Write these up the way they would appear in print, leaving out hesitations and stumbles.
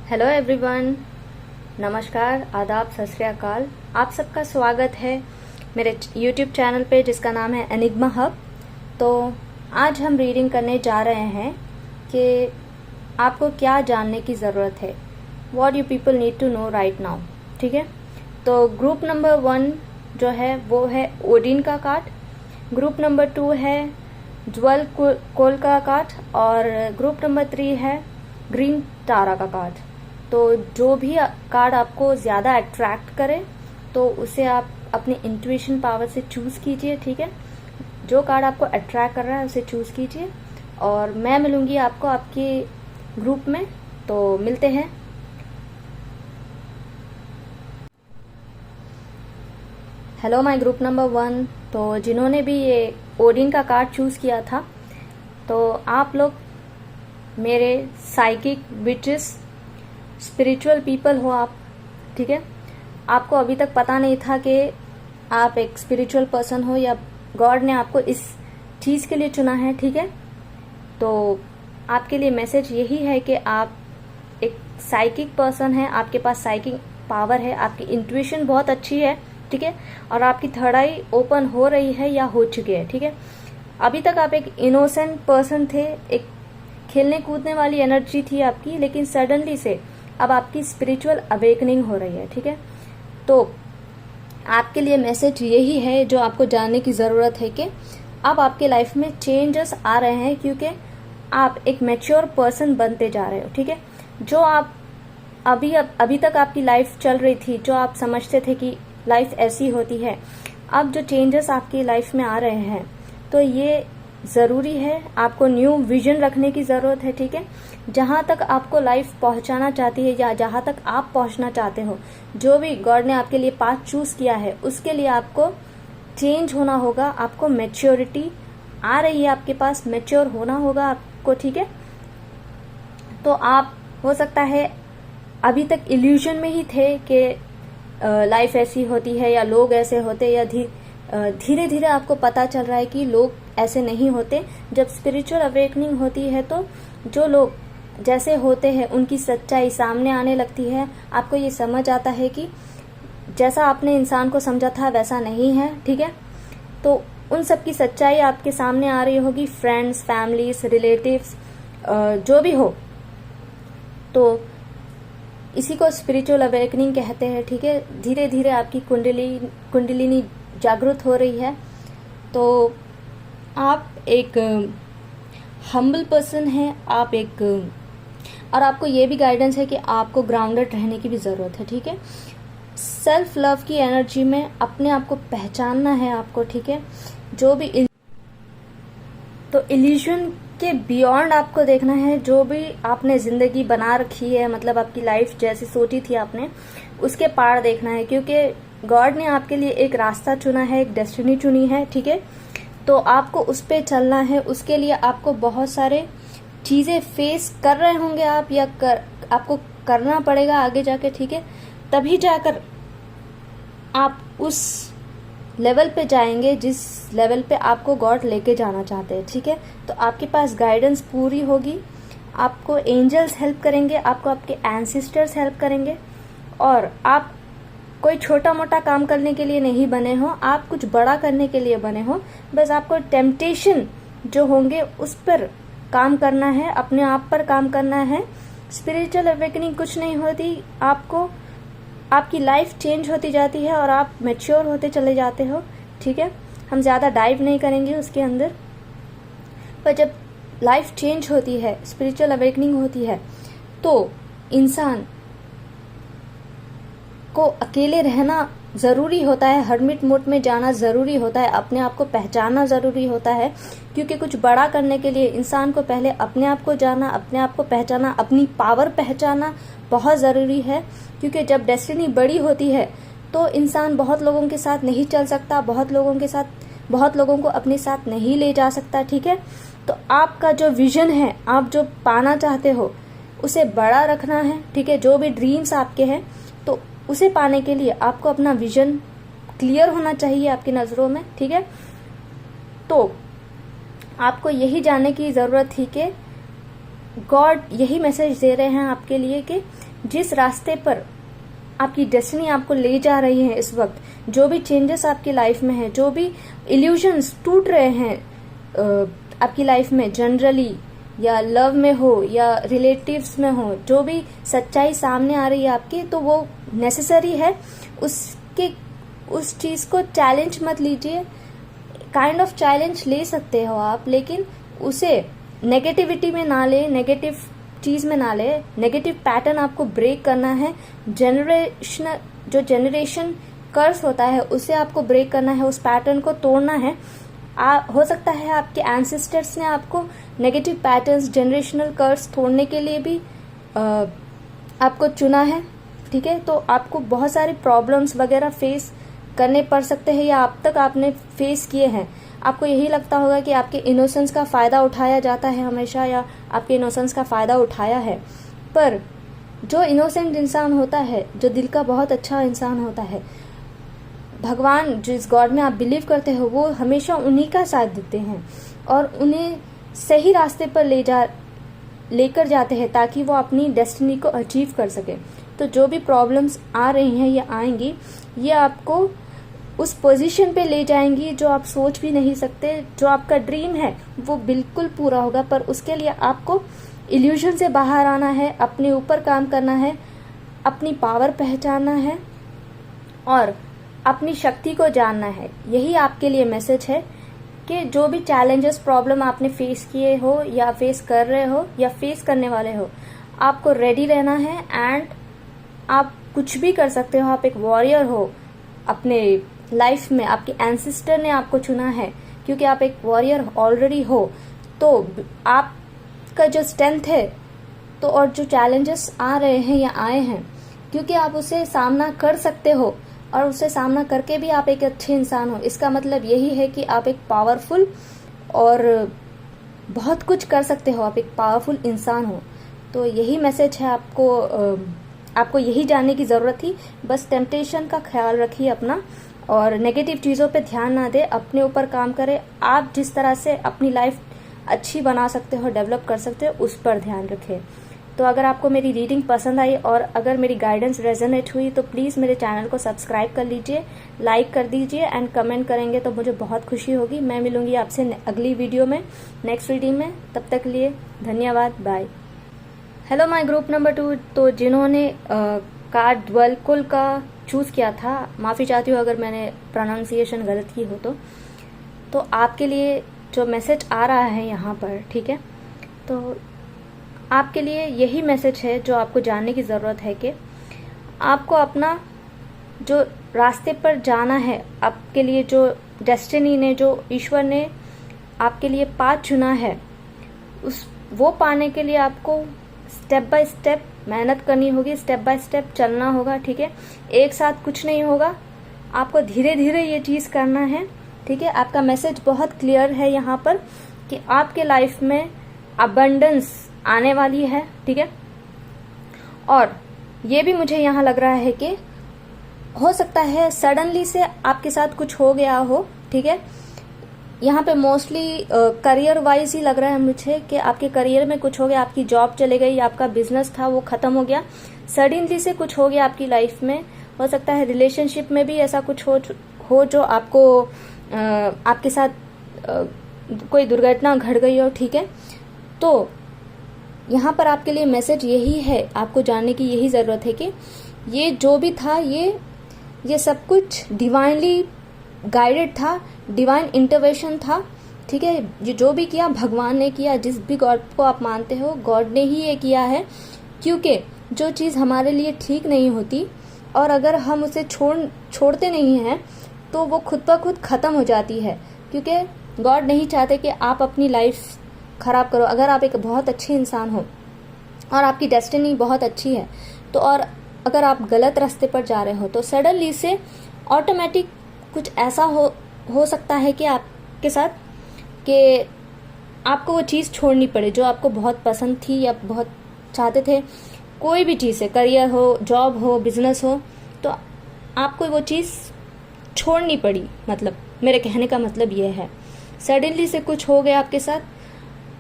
Hello everyone, नमस्कार, आदाब, सत श्री अकाल। आप सबका स्वागत है मेरे यूट्यूब चैनल पे जिसका नाम है एनिग्मा हब। तो आज हम रीडिंग करने जा रहे हैं कि आपको क्या जानने की ज़रूरत है, what you people need to know right now. ठीक है, तो ग्रुप नंबर 1 जो है वो है ओडिन का कार्ड, ग्रुप नंबर 2 है ज्वेल कोल का कार्ड और ग्रुप नंबर 3 है ग्रीन टारा का कार्ड। तो जो भी कार्ड आपको ज़्यादा अट्रैक्ट करे तो उसे आप अपने इंट्यूशन पावर से चूज़ कीजिए। ठीक है, जो कार्ड आपको अट्रैक्ट कर रहा है उसे चूज़ कीजिए और मैं मिलूंगी आपको आपके ग्रुप में। तो मिलते हैं। Hello my group number 1। तो जिन्होंने भी ये ओडिन का कार्ड चूज़ किया था, तो आप लोग मेरे साइकिक विचेस स्पिरिचुअल पीपल हो आप। ठीक है, आपको अभी तक पता नहीं था कि आप एक स्पिरिचुअल पर्सन हो या गॉड ने आपको इस चीज़ के लिए चुना है। ठीक है, तो आपके लिए मैसेज यही है कि आप एक साइकिक पर्सन है, आपके पास साइकिक पावर है, आपकी इंट्यूशन बहुत अच्छी है। ठीक है, और आपकी थर्ड आई ओपन हो रही है या हो चुकी है। ठीक है, अभी तक आप एक इनोसेंट पर्सन थे, एक खेलने कूदने वाली एनर्जी थी आपकी, लेकिन सडनली से अब आपकी स्पिरिचुअल अवेकनिंग हो रही है। ठीक है, तो आपके लिए मैसेज यही है जो आपको जानने की ज़रूरत है कि अब आपके लाइफ में चेंजेस आ रहे हैं, क्योंकि आप एक मैच्योर पर्सन बनते जा रहे हो। ठीक है, जो आप अभी तक आपकी लाइफ चल रही थी, जो आप समझते थे कि लाइफ ऐसी होती है, अब जो चेंजेस आपकी लाइफ में आ रहे हैं तो ये ज़रूरी है। आपको न्यू विजन रखने की ज़रूरत है। ठीक है, जहाँ तक आपको लाइफ पहुँचाना चाहती है या जहाँ तक आप पहुँचना चाहते हो, जो भी गॉड ने आपके लिए पाथ चूज़ किया है उसके लिए आपको चेंज होना होगा। आपको मैच्योरिटी आ रही है, आपके पास मैच्योर होना होगा आपको। ठीक है, तो आप हो सकता है अभी तक इल्यूजन में ही थे कि लाइफ ऐसी होती है या लोग ऐसे होते, या धीरे धीरे आपको पता चल रहा है कि लोग ऐसे नहीं होते। जब स्पिरिचुअल अवेकनिंग होती है तो जो लोग जैसे होते हैं उनकी सच्चाई सामने आने लगती है। आपको ये समझ आता है कि जैसा आपने इंसान को समझा था वैसा नहीं है। ठीक है, तो उन सब की सच्चाई आपके सामने आ रही होगी, फ्रेंड्स, फैमिलीज, रिलेटिव्स, जो भी हो। तो इसी को स्पिरिचुअल अवेकनिंग कहते हैं। ठीक है, धीरे धीरे आपकी कुंडलिनी जागृत हो रही है। तो आप एक हम्बल पर्सन है, आप एक, और आपको ये भी गाइडेंस है कि आपको ग्राउंडेड रहने की भी ज़रूरत है। ठीक है, सेल्फ लव की एनर्जी में अपने आप को पहचानना है आपको। ठीक है, जो भी तो इल्यूजन के बियॉन्ड आपको देखना है। जो भी आपने ज़िंदगी बना रखी है, मतलब आपकी लाइफ जैसी सोची थी आपने, उसके पार देखना है, क्योंकि गॉड ने आपके लिए एक रास्ता चुना है, एक डेस्टिनी चुनी है। ठीक है, तो आपको उस पर चलना है। उसके लिए आपको बहुत सारे चीज़ें फेस कर रहे होंगे आप, या आपको करना पड़ेगा आगे जाके। ठीक है, तभी जाकर आप उस लेवल पे जाएंगे जिस लेवल पे आपको गॉड लेके जाना चाहते हैं। ठीक है, तो आपके पास गाइडेंस पूरी होगी, आपको एंजल्स हेल्प करेंगे, आपको आपके एंसेस्टर्स हेल्प करेंगे। और आप कोई छोटा मोटा काम करने के लिए नहीं बने हो, आप कुछ बड़ा करने के लिए बने हो। बस आपको टेम्पटेशन जो होंगे उस पर काम करना है, अपने आप पर काम करना है। स्पिरिचुअल अवेकनिंग कुछ नहीं होती, आपको आपकी लाइफ चेंज होती जाती है और आप मैच्योर होते चले जाते हो। ठीक है, हम ज़्यादा डाइव नहीं करेंगे उसके अंदर, पर जब लाइफ चेंज होती है, स्पिरिचुअल अवेकनिंग होती है, तो इंसान को अकेले रहना ज़रूरी होता है, हर्मिट मोड में जाना ज़रूरी होता है, अपने आप को पहचानना ज़रूरी होता है। क्योंकि कुछ बड़ा करने के लिए इंसान को पहले अपने आप को जाना, अपने आप को पहचाना, अपनी पावर पहचाना बहुत ज़रूरी है। क्योंकि जब डेस्टिनी बड़ी होती है तो इंसान बहुत लोगों के साथ नहीं चल सकता, बहुत लोगों को अपने साथ नहीं ले जा सकता। ठीक है, तो आपका जो विजन है, आप जो पाना चाहते हो उसे बड़ा रखना है। ठीक है, जो भी ड्रीम्स आपके हैं तो उसे पाने के लिए आपको अपना विजन क्लियर होना चाहिए आपकी नज़रों में। ठीक है, तो आपको यही जानने की ज़रूरत थी कि गॉड यही मैसेज दे रहे हैं आपके लिए कि जिस रास्ते पर आपकी डेस्टिनी आपको ले जा रही है इस वक्त, जो भी चेंजेस आपकी लाइफ में है, जो भी इल्यूजन्स टूट रहे हैं आपकी लाइफ में जनरली, या लव में हो या रिलेटिव्स में हो, जो भी सच्चाई सामने आ रही है आपकी, तो वो नेसेसरी है। उस चीज को चैलेंज मत लीजिए, काइंड ऑफ चैलेंज ले सकते हो आप, लेकिन उसे नेगेटिविटी में ना ले, नेगेटिव चीज में ना ले। नेगेटिव पैटर्न आपको ब्रेक करना है। जनरेशन कर्स होता है उसे आपको ब्रेक करना है, उस पैटर्न को तोड़ना है। हो सकता है आपके एंसेस्टर्स ने आपको नेगेटिव पैटर्न्स, जनरेशनल कर्स तोड़ने के लिए भी आपको चुना है, ठीक है। तो आपको बहुत सारे प्रॉब्लम्स वगैरह फेस करने पड़ सकते हैं, या अब तक आपने फेस किए हैं। आपको यही लगता होगा कि आपके इनोसेंस का फायदा उठाया जाता है हमेशा, या आपके इनोसेंस का फायदा उठाया है। पर जो इनोसेंट इंसान होता है, जो दिल का बहुत अच्छा इंसान होता है, भगवान जिस गॉड में आप बिलीव करते हो, वो हमेशा उन्हीं का साथ देते हैं और उन्हें सही रास्ते पर लेकर जाते हैं ताकि वो अपनी डेस्टिनी को अचीव कर सके। तो जो भी प्रॉब्लम्स आ रही हैं या आएंगी, ये आपको उस पोजीशन पे ले जाएंगी जो आप सोच भी नहीं सकते। जो आपका ड्रीम है वो बिल्कुल पूरा होगा, पर उसके लिए आपको इल्यूजन से बाहर आना है, अपने ऊपर काम करना है, अपनी पावर पहचानना है और अपनी शक्ति को जानना है। यही आपके लिए मैसेज है कि जो भी चैलेंजेस, प्रॉब्लम आपने फेस किए हो या फेस कर रहे हो या फेस करने वाले हो, आपको रेडी रहना है एंड आप कुछ भी कर सकते हो। आप एक वॉरियर हो अपने लाइफ में, आपके एंसेस्टर ने आपको चुना है क्योंकि आप एक वॉरियर ऑलरेडी हो। तो आपका जो स्ट्रेंथ है, तो और जो चैलेंजेस आ रहे हैं या आए हैं, क्योंकि आप उसे सामना कर सकते हो और उसे सामना करके भी आप एक अच्छे इंसान हो, इसका मतलब यही है कि आप एक पावरफुल और बहुत कुछ कर सकते हो, आप एक पावरफुल इंसान हो। तो यही मैसेज है आपको यही जानने की जरूरत थी। बस टेम्पटेशन का ख्याल रखिए अपना और नेगेटिव चीजों पे ध्यान ना दे, अपने ऊपर काम करें। आप जिस तरह से अपनी लाइफ अच्छी बना सकते हो, डेवलप कर सकते हो, उस पर ध्यान रखें। तो अगर आपको मेरी रीडिंग पसंद आई और अगर मेरी गाइडेंस रेजोनेट हुई तो प्लीज़ मेरे चैनल को सब्सक्राइब कर लीजिए, लाइक कर दीजिए एंड कमेंट करेंगे तो मुझे बहुत खुशी होगी। मैं मिलूंगी आपसे अगली वीडियो में, नेक्स्ट रीडिंग में। तब तक के लिए धन्यवाद, bye. Hello my group number 2। तो जिन्होंने कार्ड ड्वेलकुल का चूज़ किया था, माफ़ी चाहती हूँ अगर मैंने प्रोनाउंसिएशन गलत की हो तो आपके लिए जो मैसेज आ रहा है यहाँ पर, ठीक है, तो आपके लिए यही मैसेज है जो आपको जानने की ज़रूरत है कि आपको अपना जो रास्ते पर जाना है, आपके लिए जो डेस्टिनी ने, जो ईश्वर ने आपके लिए पाथ चुना है, वो पाने के लिए आपको स्टेप बाय स्टेप मेहनत करनी होगी, स्टेप बाय स्टेप चलना होगा, ठीक है। एक साथ कुछ नहीं होगा, आपको धीरे धीरे ये चीज़ करना है, ठीक है। आपका मैसेज बहुत क्लियर है यहाँ पर कि आपके लाइफ में अबंडेंस आने वाली है, ठीक है। और ये भी मुझे यहाँ लग रहा है कि हो सकता है सडनली से आपके साथ कुछ हो गया हो, ठीक है। यहाँ पे मोस्टली करियर वाइज ही लग रहा है मुझे कि आपके करियर में कुछ हो गया, आपकी जॉब चले गई, आपका बिजनेस था वो खत्म हो गया, सडनली से कुछ हो गया आपकी लाइफ में। हो सकता है रिलेशनशिप में भी ऐसा कुछ हो जो आपको आपके साथ कोई दुर्घटना घट गई हो, ठीक है। तो यहाँ पर आपके लिए मैसेज यही है, आपको जानने की यही ज़रूरत है कि ये जो भी था, ये सब कुछ डिवाइनली गाइडेड था, डिवाइन इंटरवेंशन था, ठीक है। ये जो भी किया भगवान ने किया, जिस भी गॉड को आप मानते हो, गॉड ने ही ये किया है। क्योंकि जो चीज़ हमारे लिए ठीक नहीं होती और अगर हम उसे छोड़ते नहीं हैं तो वो खुद ब खुद ख़त्म हो जाती है, क्योंकि गॉड नहीं चाहते कि आप अपनी लाइफ खराब करो। अगर आप एक बहुत अच्छे इंसान हो और आपकी डेस्टिनी बहुत अच्छी है, तो और अगर आप गलत रास्ते पर जा रहे हो तो सडनली से ऑटोमेटिक कुछ ऐसा हो सकता है कि आपके साथ कि आपको वो चीज़ छोड़नी पड़े जो आपको बहुत पसंद थी या बहुत चाहते थे। कोई भी चीज़ है, करियर हो, जॉब हो, बिजनेस हो, तो आपको वो चीज़ छोड़नी पड़ी। मतलब मेरे कहने का मतलब ये है, सडनली से कुछ हो गया आपके साथ,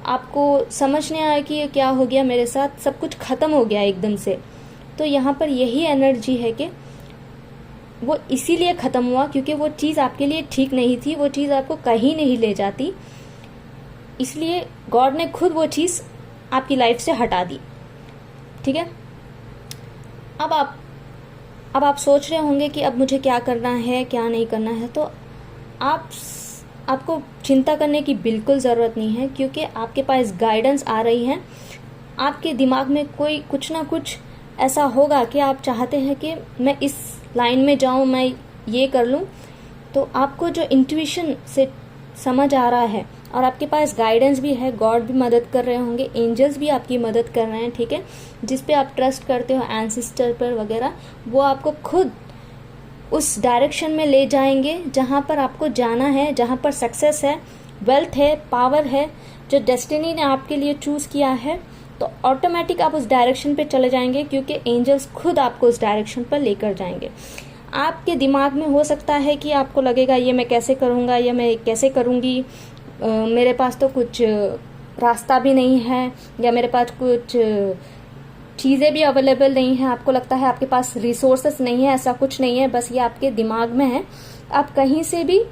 आपको समझ नहीं आया कि ये क्या हो गया मेरे साथ, सब कुछ ख़त्म हो गया एकदम से। तो यहाँ पर यही एनर्जी है कि वो इसीलिए ख़त्म हुआ क्योंकि वो चीज़ आपके लिए ठीक नहीं थी, वो चीज़ आपको कहीं नहीं ले जाती, इसलिए गॉड ने खुद वो चीज़ आपकी लाइफ से हटा दी। ठीक है। अब आप सोच रहे होंगे कि अब मुझे क्या करना है, क्या नहीं करना है। तो आपको चिंता करने की बिल्कुल ज़रूरत नहीं है, क्योंकि आपके पास गाइडेंस आ रही है। आपके दिमाग में कोई कुछ ना कुछ ऐसा होगा कि आप चाहते हैं कि मैं इस लाइन में जाऊं, मैं ये कर लूं। तो आपको जो इंट्यूशन से समझ आ रहा है और आपके पास गाइडेंस भी है, गॉड भी मदद कर रहे होंगे, एंजल्स भी आपकी मदद कर रहे हैं। ठीक है। जिस पे आप ट्रस्ट करते हो, एंसेस्टर पर वगैरह, वो आपको खुद उस डायरेक्शन में ले जाएंगे जहाँ पर आपको जाना है, जहाँ पर सक्सेस है, वेल्थ है, पावर है, जो डेस्टिनी ने आपके लिए चूज़ किया है। तो ऑटोमेटिक आप उस डायरेक्शन पे चले जाएंगे, क्योंकि एंजल्स खुद आपको उस डायरेक्शन पर लेकर जाएंगे। आपके दिमाग में हो सकता है कि आपको लगेगा ये मैं कैसे करूँगा, या मैं कैसे करूँगी, मेरे पास तो कुछ रास्ता भी नहीं है, या मेरे पास कुछ चीज़ें भी अवेलेबल नहीं है। आपको लगता है आपके पास रिसोर्सेस नहीं है। ऐसा कुछ नहीं है, बस ये आपके दिमाग में है। आप कहीं से भी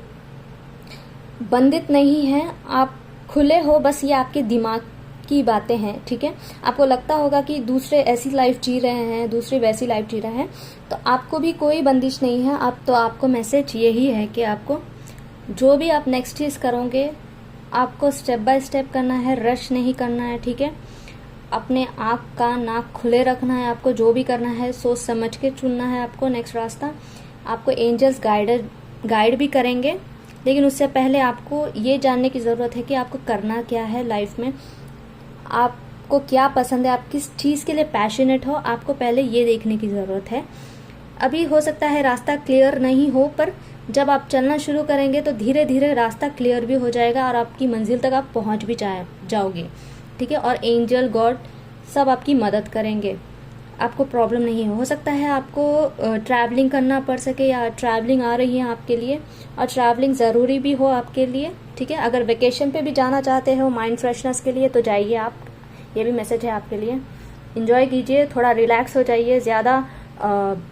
बंधित नहीं हैं, आप खुले हो, बस ये आपके दिमाग की बातें हैं। ठीक है। आपको लगता होगा कि दूसरे ऐसी लाइफ जी रहे हैं, दूसरे वैसी लाइफ जी रहे हैं, तो आपको भी कोई बंदिश नहीं है। आपको मैसेज यही है कि आपको जो भी आप नेक्स्ट चीज़ करोगे, आपको स्टेप बाय स्टेप करना है, रश नहीं करना है। ठीक है। अपने आँख का नाक खुले रखना है। आपको जो भी करना है सोच समझ के चुनना है आपको नेक्स्ट रास्ता। आपको एंजल्स गाइड भी करेंगे, लेकिन उससे पहले आपको ये जानने की ज़रूरत है कि आपको करना क्या है लाइफ में, आपको क्या पसंद है, आप किस चीज़ के लिए पैशनेट हो। आपको पहले ये देखने की ज़रूरत है। अभी हो सकता है रास्ता क्लियर नहीं हो, पर जब आप चलना शुरू करेंगे तो धीरे धीरे रास्ता क्लियर भी हो जाएगा और आपकी मंजिल तक आप पहुंच भी जाओगे। ठीक है। और एंजल गॉड सब आपकी मदद करेंगे, आपको प्रॉब्लम नहीं हो सकता है आपको ट्रैवलिंग करना पड़ सके, या ट्रैवलिंग आ रही है आपके लिए, और ट्रैवलिंग ज़रूरी भी हो आपके लिए। ठीक है। अगर वेकेशन पे भी जाना चाहते हो माइंड फ्रेशनेस के लिए, तो जाइए आप। ये भी मैसेज है आपके लिए। इंजॉय कीजिए, थोड़ा रिलैक्स हो जाइए, ज़्यादा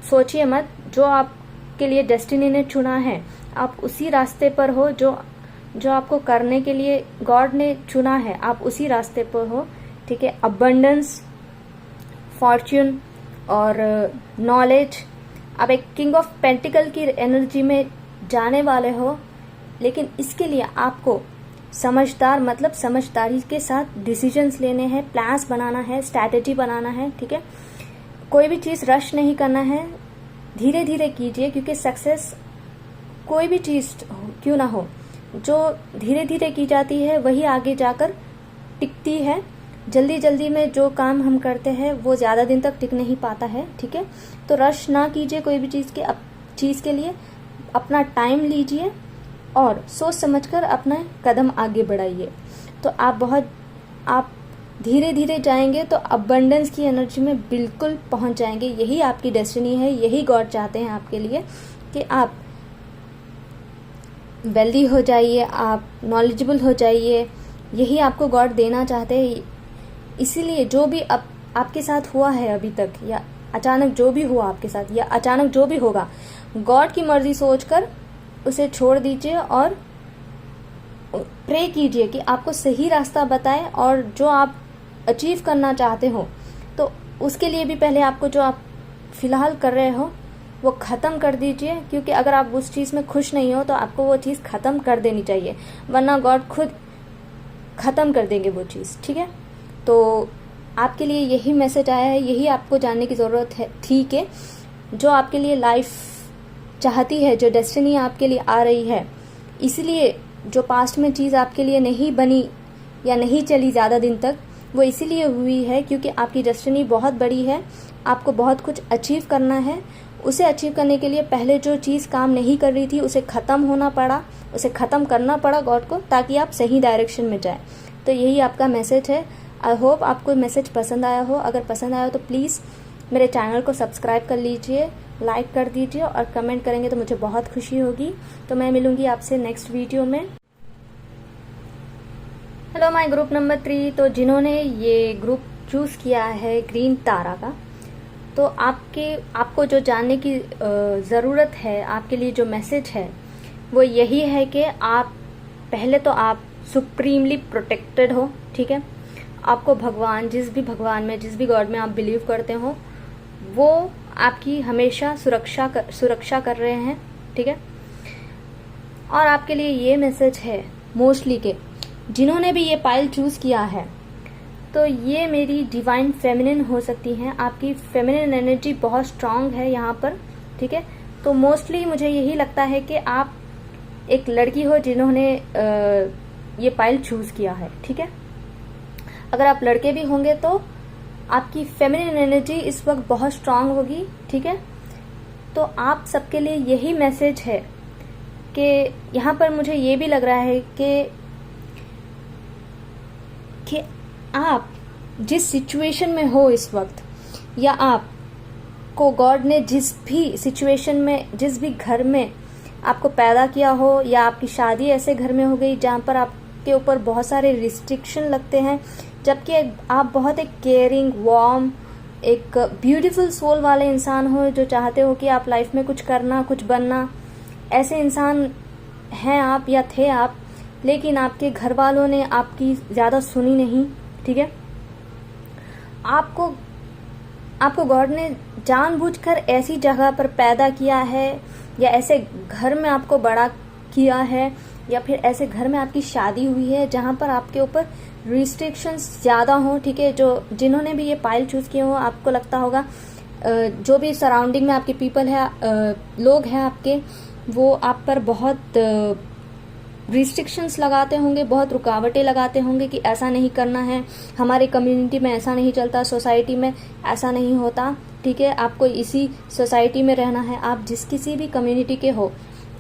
सोचिए मत। जो आपके लिए डेस्टिनी ने चुना है, आप उसी रास्ते पर हो, जो आपको करने के लिए गॉड ने चुना है, आप उसी रास्ते पर हो। ठीक है। अबंडेंस, फॉर्च्यून और नॉलेज, आप एक किंग ऑफ पेंटिकल की एनर्जी में जाने वाले हो, लेकिन इसके लिए आपको समझदारी के साथ डिसीजंस लेने हैं, प्लान्स बनाना है, स्ट्रैटेजी बनाना है। ठीक है। कोई भी चीज़ रश नहीं करना है, धीरे धीरे कीजिए, क्योंकि सक्सेस कोई भी चीज़ क्यों ना हो, जो धीरे धीरे की जाती है वही आगे जाकर टिकती है। जल्दी जल्दी में जो काम हम करते हैं वो ज़्यादा दिन तक टिक नहीं पाता है। ठीक है। तो रश ना कीजिए कोई भी चीज़ के लिए, अपना टाइम लीजिए और सोच समझकर अपना कदम आगे बढ़ाइए। तो आप धीरे धीरे जाएंगे तो अबंडेंस की एनर्जी में बिल्कुल पहुंच जाएंगे। यही आपकी डेस्टिनी है, यही गॉड चाहते हैं आपके लिए कि आप वेल्दी हो जाइए, आप नॉलेजेबल हो जाइए। यही आपको गॉड देना चाहते हैं। इसीलिए जो भी आपके साथ हुआ है अभी तक, या अचानक जो भी हुआ आपके साथ, या अचानक जो भी होगा, गॉड की मर्जी सोचकर उसे छोड़ दीजिए और प्रे कीजिए कि आपको सही रास्ता बताए, और जो आप अचीव करना चाहते हो तो उसके लिए भी पहले आपको जो आप फिलहाल कर रहे हो वो ख़त्म कर दीजिए। क्योंकि अगर आप उस चीज़ में खुश नहीं हो तो आपको वो चीज़ ख़त्म कर देनी चाहिए, वरना गॉड खुद ख़त्म कर देंगे वो चीज़। ठीक है। तो आपके लिए यही मैसेज आया है, यही आपको जानने की ज़रूरत है थी कि जो आपके लिए लाइफ चाहती है, जो डेस्टिनी आपके लिए आ रही है, इसलिए जो पास्ट में चीज़ आपके लिए नहीं बनी या नहीं चली ज़्यादा दिन तक, वो इसीलिए हुई है क्योंकि आपकी डेस्टिनी बहुत बड़ी है, आपको बहुत कुछ अचीव करना है। उसे अचीव करने के लिए पहले जो चीज़ काम नहीं कर रही थी उसे ख़त्म होना पड़ा, उसे ख़त्म करना पड़ा गॉड को, ताकि आप सही डायरेक्शन में जाएं। तो यही आपका मैसेज है। आई होप आपको मैसेज पसंद आया हो। अगर पसंद आया हो तो प्लीज़ मेरे चैनल को सब्सक्राइब कर लीजिए, लाइक कर दीजिए और कमेंट करेंगे तो मुझे बहुत खुशी होगी। तो मैं मिलूंगी आपसे नेक्स्ट वीडियो में। Hello my group number 3। तो जिन्होंने ये ग्रुप चूज़ किया है ग्रीन तारा का, तो आपको जो जानने की ज़रूरत है, आपके लिए जो मैसेज है वो यही है कि आप पहले तो आप सुप्रीमली प्रोटेक्टेड हो, ठीक है। आपको भगवान, जिस भी गॉड में आप बिलीव करते हो, वो आपकी हमेशा सुरक्षा कर रहे हैं, ठीक है। और आपके लिए ये मैसेज है मोस्टली के जिन्होंने भी ये पाइल चूज किया है, तो ये मेरी डिवाइन फेमिनिन हो सकती हैं। आपकी फेमिनिन एनर्जी बहुत स्ट्रांग है यहाँ पर, ठीक है। तो मोस्टली मुझे यही लगता है कि आप एक लड़की हो जिन्होंने ये पाइल चूज किया है, ठीक है। अगर आप लड़के भी होंगे तो आपकी फेमिनिन एनर्जी इस वक्त बहुत स्ट्रांग होगी, ठीक है। तो आप सबके लिए यही मैसेज है कि यहाँ पर मुझे ये भी लग रहा है कि आप जिस सिचुएशन में हो इस वक्त, या आपको गॉड ने जिस भी सिचुएशन में, जिस भी घर में आपको पैदा किया हो, या आपकी शादी ऐसे घर में हो गई जहाँ पर आपके ऊपर बहुत सारे रिस्ट्रिक्शन लगते हैं, जबकि आप बहुत एक केयरिंग, वार्म, एक ब्यूटीफुल सोल वाले इंसान हो जो चाहते हो कि आप लाइफ में कुछ करना, कुछ बनना, ऐसे इंसान हैं आप या थे आप, लेकिन आपके घर वालों ने आपकी ज़्यादा सुनी नहीं, ठीक है। आपको गॉड ने जानबूझकर ऐसी जगह पर पैदा किया है, या ऐसे घर में आपको बड़ा किया है, या फिर ऐसे घर में आपकी शादी हुई है जहां पर आपके ऊपर रिस्ट्रिक्शंस ज़्यादा हो, ठीक है। जिन्होंने भी ये पाइल चूज किए हो, आपको लगता होगा जो भी सराउंडिंग में आपके पीपल है, लोग हैं आपके, वो आप पर बहुत रिस्ट्रिक्शंस लगाते होंगे, बहुत रुकावटें लगाते होंगे कि ऐसा नहीं करना है, हमारे कम्युनिटी में ऐसा नहीं चलता, सोसाइटी में ऐसा नहीं होता, ठीक है। आपको इसी सोसाइटी में रहना है। आप किसी भी कम्युनिटी के हो,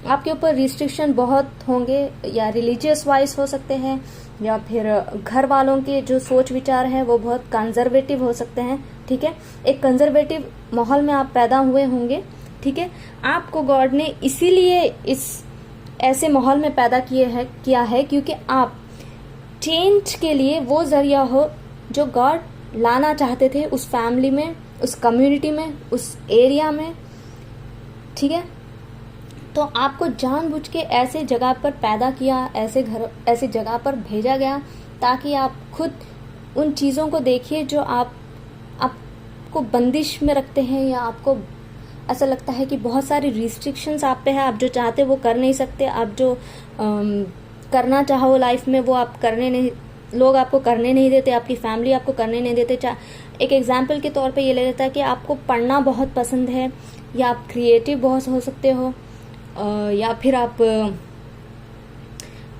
आपके ऊपर रिस्ट्रिक्शन बहुत होंगे, या रिलीजियस वाइज हो सकते हैं, या फिर घर वालों के जो सोच विचार है वो बहुत कंजर्वेटिव हो सकते हैं, ठीक है। एक कंजर्वेटिव माहौल में आप पैदा हुए होंगे, ठीक है। आपको गॉड ने इसीलिए इस ऐसे माहौल में पैदा किया है क्योंकि आप चेंज के लिए वो जरिया हो जो गॉड लाना चाहते थे उस फैमिली में, उस कम्युनिटी में, उस एरिया में, ठीक है। तो आपको जानबूझ के ऐसे जगह पर पैदा किया, ऐसे जगह पर भेजा गया ताकि आप खुद उन चीज़ों को देखिए जो आपको बंदिश में रखते हैं, या आपको ऐसा लगता है कि बहुत सारी रिस्ट्रिक्शंस आप पे है, आप जो चाहते वो कर नहीं सकते, आप जो करना चाहो लाइफ में वो आप करने नहीं, लोग आपको करने नहीं देते, आपकी फैमिली आपको करने नहीं देते। एक एग्जाम्पल के तौर पे ये ले लेता है कि आपको पढ़ना बहुत पसंद है, या आप क्रिएटिव बहुत हो सकते हो, या फिर आप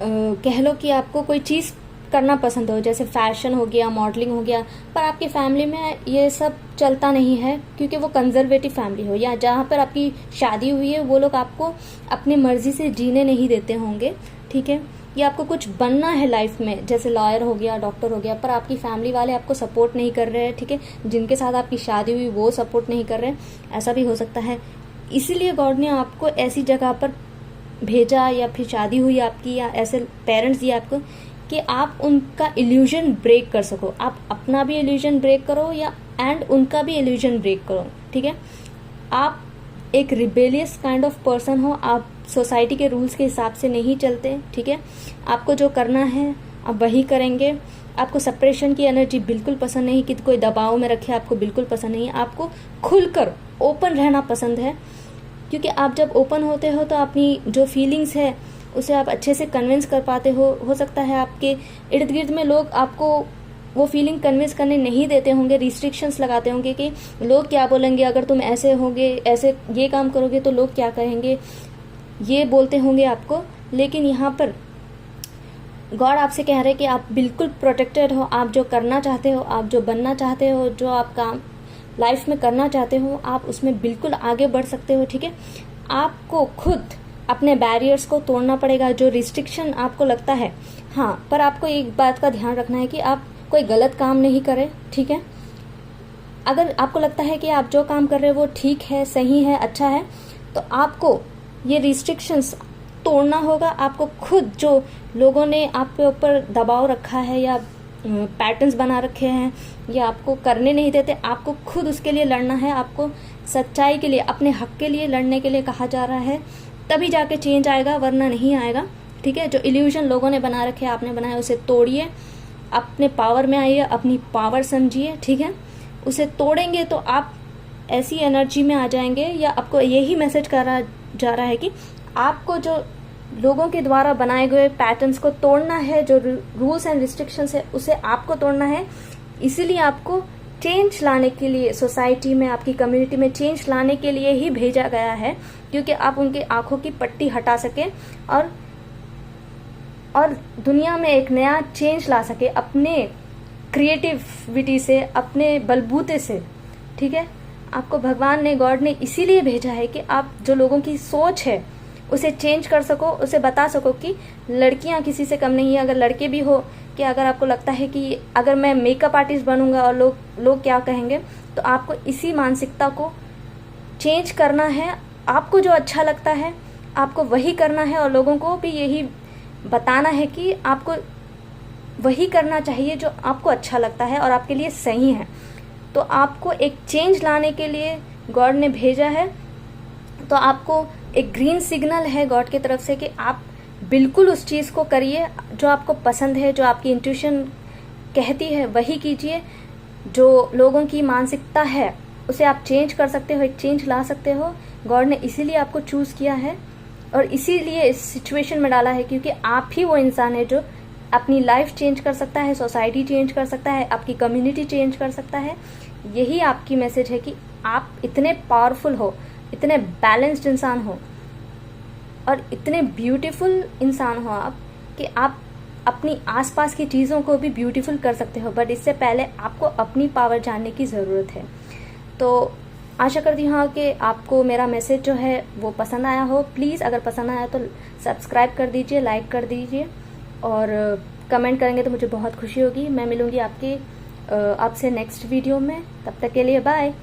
कह लो कि आपको कोई चीज़ करना पसंद हो, जैसे फैशन हो गया, मॉडलिंग हो गया, पर आपकी फैमिली में ये सब चलता नहीं है क्योंकि वो कंजर्वेटिव फैमिली हो, या जहाँ पर आपकी शादी हुई है वो लोग आपको अपनी मर्जी से जीने नहीं देते होंगे, ठीक है। या आपको कुछ बनना है लाइफ में, जैसे लॉयर हो गया, डॉक्टर हो गया, पर आपकी फैमिली वाले आपको सपोर्ट नहीं कर रहे हैं, ठीक है। जिनके साथ आपकी शादी हुई वो सपोर्ट नहीं कर रहे हैं, ऐसा भी हो सकता है। इसीलिए गॉड ने आपको ऐसी जगह पर भेजा, या फिर शादी हुई आपकी, या ऐसे पेरेंट्स दिए आपको कि आप उनका इल्यूजन ब्रेक कर सको, आप अपना भी इल्यूजन ब्रेक करो, या एंड उनका भी इल्यूजन ब्रेक करो, ठीक है। आप एक रिबेलियस काइंड ऑफ पर्सन हो, आप सोसाइटी के रूल्स के हिसाब से नहीं चलते, ठीक है। आपको जो करना है आप वही करेंगे। आपको सेपरेशन की एनर्जी बिल्कुल पसंद नहीं, कि कोई दबाव में रखे, आपको बिल्कुल पसंद नहीं। आपको खुलकर ओपन रहना पसंद है, क्योंकि आप जब ओपन होते हो तो अपनी जो फीलिंग्स है उसे आप अच्छे से कन्विंस कर पाते हो सकता है आपके इर्द गिर्द में लोग आपको वो फीलिंग कन्विंस करने नहीं देते होंगे, रिस्ट्रिक्शंस लगाते होंगे कि लोग क्या बोलेंगे अगर तुम ऐसे होगे, ऐसे ये काम करोगे तो लोग क्या कहेंगे, ये बोलते होंगे आपको। लेकिन यहाँ पर गॉड आपसे कह रहे हैं कि आप बिल्कुल प्रोटेक्टेड हो, आप जो करना चाहते हो, आप जो बनना चाहते हो, जो आप काम लाइफ में करना चाहते हो, आप उसमें बिल्कुल आगे बढ़ सकते हो, ठीक है। आपको खुद अपने बैरियर्स को तोड़ना पड़ेगा, जो रिस्ट्रिक्शन आपको लगता है, हाँ, पर आपको एक बात का ध्यान रखना है कि आप कोई गलत काम नहीं करें, ठीक है। अगर आपको लगता है कि आप जो काम कर रहे हो वो ठीक है, सही है, अच्छा है, तो आपको ये रिस्ट्रिक्शंस तोड़ना होगा। आपको खुद जो लोगों ने आपके ऊपर दबाव रखा है या पैटर्न्स बना रखे हैं ये आपको करने नहीं देते, आपको खुद उसके लिए लड़ना है, आपको सच्चाई के लिए, अपने हक के लिए लड़ने के लिए कहा जा रहा है, तभी जाके चेंज आएगा, वरना नहीं आएगा। ठीक है, जो इल्यूजन लोगों ने बना रखे, आपने बनाया, उसे तोड़िए, अपने पावर में आइए, अपनी पावर समझिए। ठीक है, उसे तोड़ेंगे तो आप ऐसी एनर्जी में आ जाएंगे, या आपको यही मैसेज करा जा रहा है कि आपको जो लोगों के द्वारा बनाए गए पैटर्न्स को तोड़ना है, जो रूल्स एंड रिस्ट्रिक्शंस है उसे आपको तोड़ना है। इसीलिए आपको चेंज लाने के लिए, सोसाइटी में, आपकी कम्युनिटी में चेंज लाने के लिए ही भेजा गया है, क्योंकि आप उनकी आंखों की पट्टी हटा सके और दुनिया में एक नया चेंज ला सके अपने क्रिएटिविटी से, अपने बलबूते से। ठीक है, आपको भगवान ने, गॉड ने इसीलिए भेजा है कि आप जो लोगों की सोच है उसे चेंज कर सको, उसे बता सको कि लड़कियां किसी से कम नहीं है। अगर लड़के भी हो, कि अगर आपको लगता है कि अगर मैं मेकअप आर्टिस्ट बनूंगा और लोग क्या कहेंगे, तो आपको इसी मानसिकता को चेंज करना है। आपको जो अच्छा लगता है आपको वही करना है, और लोगों को भी यही बताना है कि आपको वही करना चाहिए जो आपको अच्छा लगता है और आपके लिए सही है। तो आपको एक चेंज लाने के लिए गॉड ने भेजा है, तो आपको एक ग्रीन सिग्नल है गॉड की तरफ से कि आप बिल्कुल उस चीज़ को करिए जो आपको पसंद है, जो आपकी इंट्यूशन कहती है वही कीजिए। जो लोगों की मानसिकता है उसे आप चेंज कर सकते हो, एक चेंज ला सकते हो। गॉड ने इसीलिए आपको चूज़ किया है और इसीलिए इस सिचुएशन में डाला है, क्योंकि आप ही वो इंसान है जो अपनी लाइफ चेंज कर सकता है, सोसाइटी चेंज कर सकता है, आपकी कम्युनिटी चेंज कर सकता है। यही आपकी मैसेज है कि आप इतने पावरफुल हो, इतने बैलेंस्ड इंसान हो और इतने ब्यूटीफुल इंसान हो आप, कि आप अपनी आसपास की चीज़ों को भी ब्यूटीफुल कर सकते हो। बट इससे पहले आपको अपनी पावर जानने की ज़रूरत है। तो आशा करती हूँ कि आपको मेरा मैसेज जो है वो पसंद आया हो। प्लीज़ अगर पसंद आया तो सब्सक्राइब कर दीजिए, लाइक कर दीजिए और कमेंट करेंगे तो मुझे बहुत खुशी होगी। मैं मिलूँगी आपसे नेक्स्ट वीडियो में। तब तक के लिए बाय।